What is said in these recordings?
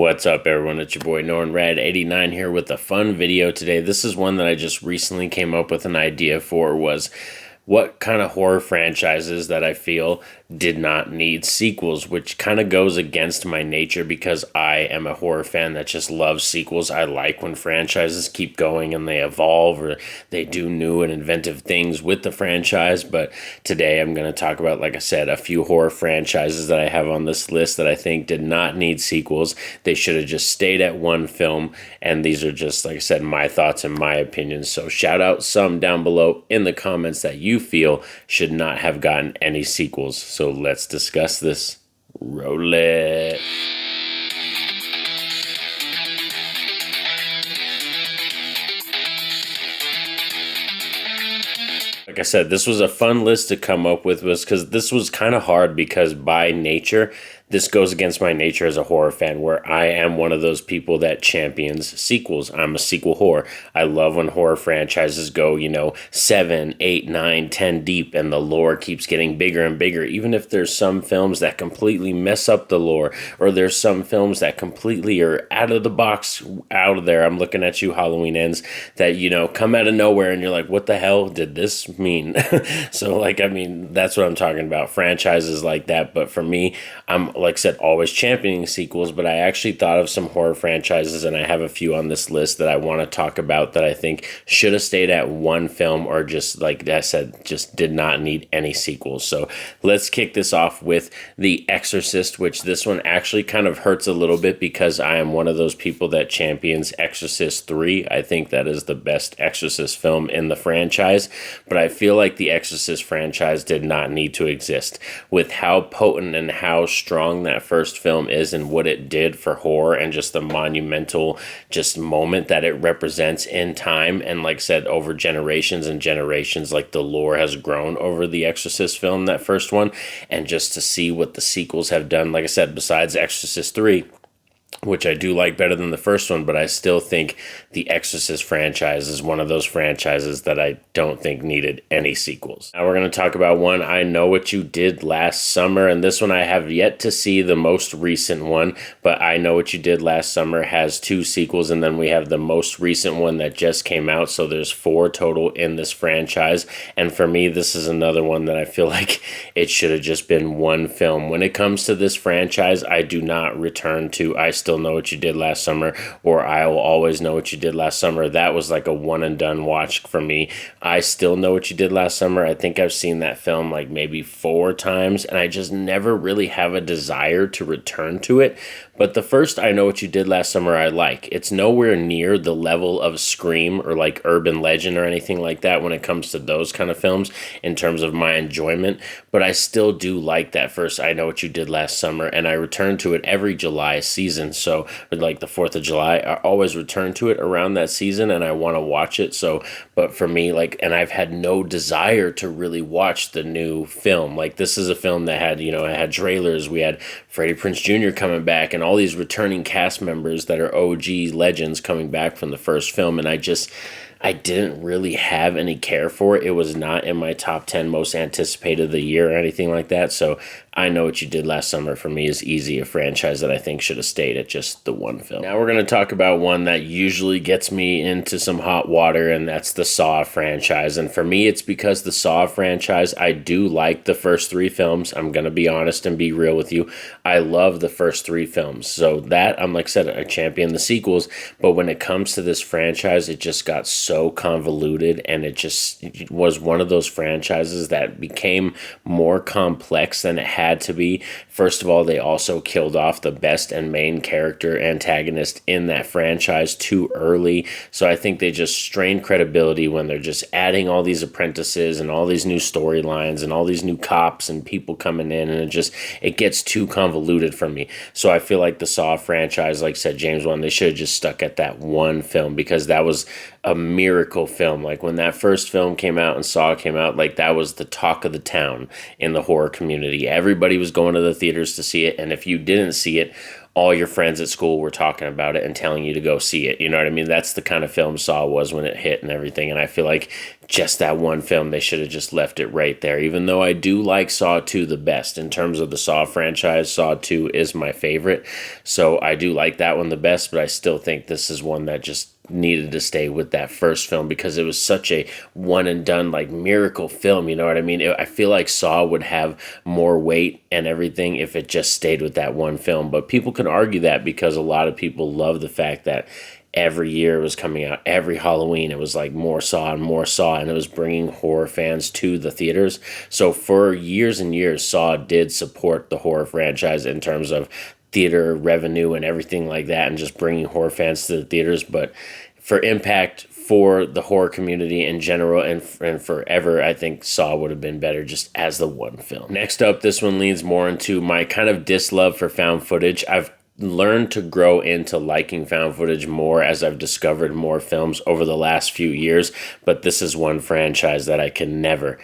What's up, everyone? It's your boy NornRad89 here with a fun video today. This is one that I just recently came up with an idea for, was what kind of horror franchises that I feel did not need sequels, which kind of goes against my nature because I am a horror fan that just loves sequels. I like when franchises keep going and they evolve or they do new and inventive things with the franchise. But today I'm going to talk about, like I said, a few horror franchises that I have on this list that I think did not need sequels. They should have just stayed at one film. And these are just, like I said, my thoughts and my opinions. So shout out some down below in the comments that you feel should not have gotten any sequels. So let's discuss this. Roll it. Like I said, this was a fun list to come up with, was because this was kind of hard because by nature, this goes against my nature as a horror fan, where I am one of those people that champions sequels. I'm a sequel whore. I love when horror franchises go, 7, 8, 9, 10 deep, and the lore keeps getting bigger and bigger. Even if there's some films that completely mess up the lore, or there's some films that completely are out of the box, out of there. I'm looking at you, Halloween Ends, that, come out of nowhere and you're like, what the hell did this mean? So, that's what I'm talking about. Franchises like that. But for me, I'm, like I said, always championing sequels, but I actually thought of some horror franchises, and I have a few on this list that I want to talk about that I think should have stayed at one film, or just, like I said, just did not need any sequels. So let's kick this off with The Exorcist, which this one actually kind of hurts a little bit because I am one of those people that champions Exorcist 3. I think that is the best Exorcist film in the franchise, but I feel like the Exorcist franchise did not need to exist. With how potent and how strong that first film is and what it did for horror, and just the monumental just moment that it represents in time, and like I said, over generations and generations, like the lore has grown over the Exorcist film, that first one, and just to see what the sequels have done, like I said, besides Exorcist 3, which I do like better than the first one, but I still think the Exorcist franchise is one of those franchises that I don't think needed any sequels. Now we're going to talk about one, I Know What You Did Last Summer, and this one I have yet to see the most recent one, but I Know What You Did Last Summer has 2 sequels, and then we have the most recent one that just came out, so there's 4 total in this franchise, and for me, this is another one that I feel like it should have just been one film. When it comes to this franchise, I do not return to I Still Know What You Did Last Summer, or I Will Always Know What You Did Last Summer. That was like a one and done watch for me. I Still Know What You Did Last Summer, I think I've seen that film like maybe 4 times, and I just never really have a desire to return to it. But the first I Know What You Did Last Summer I like. It's nowhere near the level of Scream or like Urban Legend or anything like that when it comes to those kind of films in terms of my enjoyment, but I still do like that first I Know What You Did Last Summer, and I return to it every July season. So with like the 4th of July, I always return to it around that season, and I want to watch it. So, but for me, and I've had no desire to really watch the new film. Like, this is a film that had, it had trailers. We had Freddie Prinze Jr. coming back, and all these returning cast members that are OG legends coming back from the first film, and I didn't really have any care for it. It was not in my top 10 most anticipated of the year or anything like that. So I Know What You Did Last Summer for me is easy a franchise that I think should have stayed at just the one film. Now we're going to talk about one that usually gets me into some hot water, and that's the Saw franchise. And for me, it's because the Saw franchise, I do like the first 3 films. I'm going to be honest and be real with you. I love the first 3 films. So that, I'm like I said, I champion the sequels. But when it comes to this franchise, it just got so convoluted, and it was one of those franchises that became more complex than it had to be. First of all, they also killed off the best and main character antagonist in that franchise too early. So I think they just strained credibility when they're just adding all these apprentices and all these new storylines and all these new cops and people coming in, and it gets too convoluted for me. So I feel like the Saw franchise, like I said, James Wan, they should have just stuck at that one film, because that was a miracle film. Like, when that first film came out and Saw came out, like, that was the talk of the town in the horror community. Everybody was going to the theaters to see it, and if you didn't see it, all your friends at school were talking about it and telling you to go see it. You know what I mean? That's the kind of film Saw was when it hit and everything. And I feel like just that one film, they should have just left it right there. Even though I do like Saw 2 the best in terms of the Saw franchise, Saw 2 is my favorite. So I do like that one the best, but I still think this is one that just needed to stay with that first film because it was such a one and done like miracle film. You know what I mean? I feel like Saw would have more weight and everything if it just stayed with that one film. But people can argue that because a lot of people love the fact that every year it was coming out, every Halloween it was like more Saw and more Saw, and it was bringing horror fans to the theaters. So for years and years, Saw did support the horror franchise in terms of theater revenue and everything like that, and just bringing horror fans to the theaters. But for impact for the horror community in general and forever, I think Saw would have been better just as the one film. Next up, this one leans more into my kind of dislove for found footage. I've learned to grow into liking found footage more as I've discovered more films over the last few years, but this is one franchise that I can never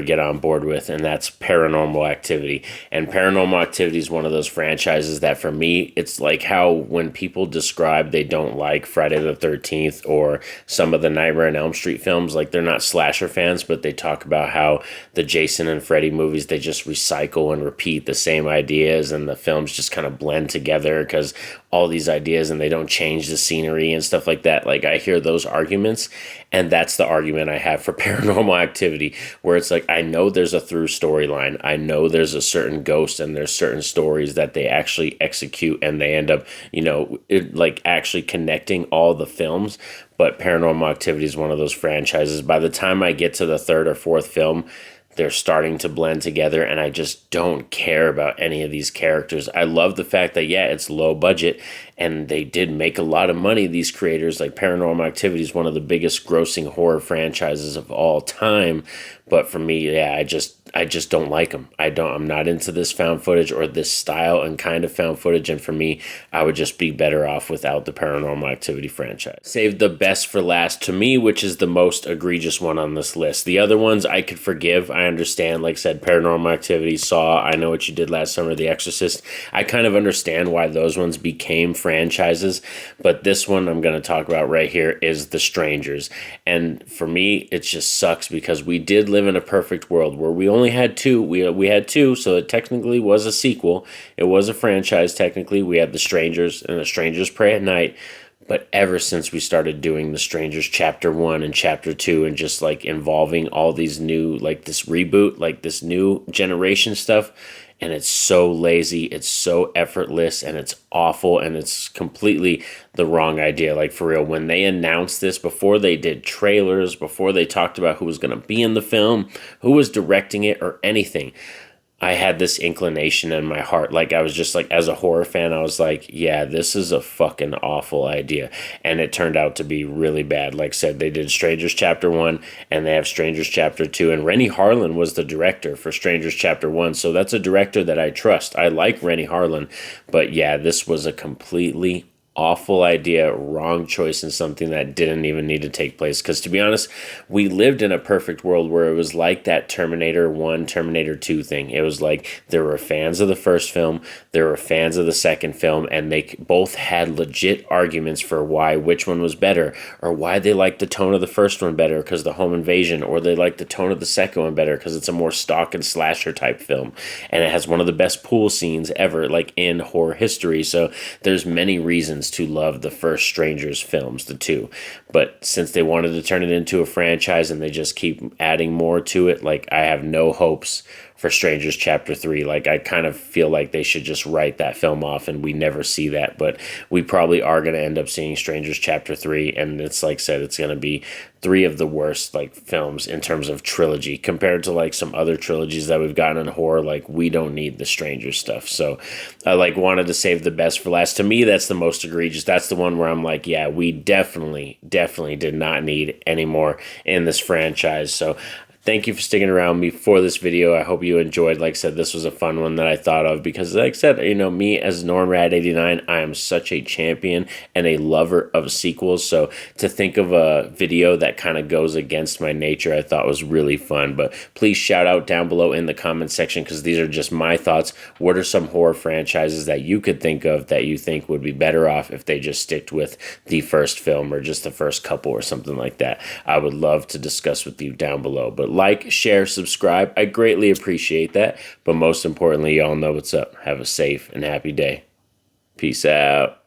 get on board with, and that's Paranormal Activity. And Paranormal Activity is one of those franchises that for me, it's like how when people describe they don't like Friday the 13th or some of the Nightmare on Elm Street films, like they're not slasher fans, but they talk about how the Jason and Freddy movies, they just recycle and repeat the same ideas, and the films just kind of blend together because all these ideas, and they don't change the scenery and stuff like that. Like I hear those arguments, and that's the argument I have for Paranormal Activity, where it's like, I know there's a through storyline. I know there's a certain ghost and there's certain stories that they actually execute, and they end up, like actually connecting all the films. But Paranormal Activity is one of those franchises. By the time I get to the third or fourth film, they're starting to blend together, and I just don't care about any of these characters. I love the fact that, yeah, it's low budget, and they did make a lot of money, these creators. Like Paranormal Activity is one of the biggest grossing horror franchises of all time. But for me, yeah, I just don't like them. I'm not into this found footage or this style and kind of found footage. And for me, I would just be better off without the Paranormal Activity franchise. Save the best for last to me, which is the most egregious one on this list. The other ones I could forgive. I understand, like I said, Paranormal Activity, Saw, I Know What You Did Last Summer, The Exorcist. I kind of understand why those ones became franchises. But this one I'm going to talk about right here is The Strangers. And for me, it just sucks because we did live in a perfect world where we only had two. We had two, so it technically was a sequel. It was a franchise technically. We had The Strangers and The Strangers Pray at Night. But ever since we started doing The Strangers Chapter 1 and Chapter 2 and just like involving all these new, like this reboot, like this new generation stuff, and it's so lazy, it's so effortless, and it's awful, and it's completely the wrong idea. Like for real, when they announced this, before they did trailers, before they talked about who was going to be in the film, who was directing it, or anything, I had this inclination in my heart. Like I was just like, as a horror fan, I was like, yeah, this is a fucking awful idea. And it turned out to be really bad. Like I said, they did Strangers Chapter 1 and they have Strangers Chapter 2. And Rennie Harlin was the director for Strangers Chapter 1. So that's a director that I trust. I like Rennie Harlin. But yeah, this was a completely awful idea, wrong choice, and something that didn't even need to take place. Because to be honest, we lived in a perfect world where it was like that Terminator 1, Terminator 2 thing. It was like there were fans of the first film, there were fans of the second film, and they both had legit arguments for why which one was better, or why they liked the tone of the first one better because the home invasion, or they liked the tone of the second one better because it's a more stalk and slasher type film. And it has one of the best pool scenes ever, like in horror history. So there's many reasons to love the first Strangers films, the two. But since they wanted to turn it into a franchise and they just keep adding more to it, like I have no hopes for Strangers Chapter 3. Like I kind of feel like they should just write that film off and we never see that. But we probably are going to end up seeing Strangers Chapter 3, and it's like I said, it's going to be three of the worst like films in terms of trilogy compared to like some other trilogies that we've gotten in horror. Like we don't need the Stranger stuff. So I like wanted to save the best for last. To me, that's the most egregious. That's the one where I'm like, yeah, we definitely did not need any more in this franchise. So thank you for sticking around me for this video. I hope you enjoyed. Like I said, this was a fun one that I thought of because, like I said, me as NormRad89, I am such a champion and a lover of sequels. So to think of a video that kind of goes against my nature, I thought was really fun. But please shout out down below in the comment section because these are just my thoughts. What are some horror franchises that you could think of that you think would be better off if they just sticked with the first film or just the first couple or something like that? I would love to discuss with you down below. But like, share, subscribe. I greatly appreciate that. But most importantly, y'all know what's up. Have a safe and happy day. Peace out.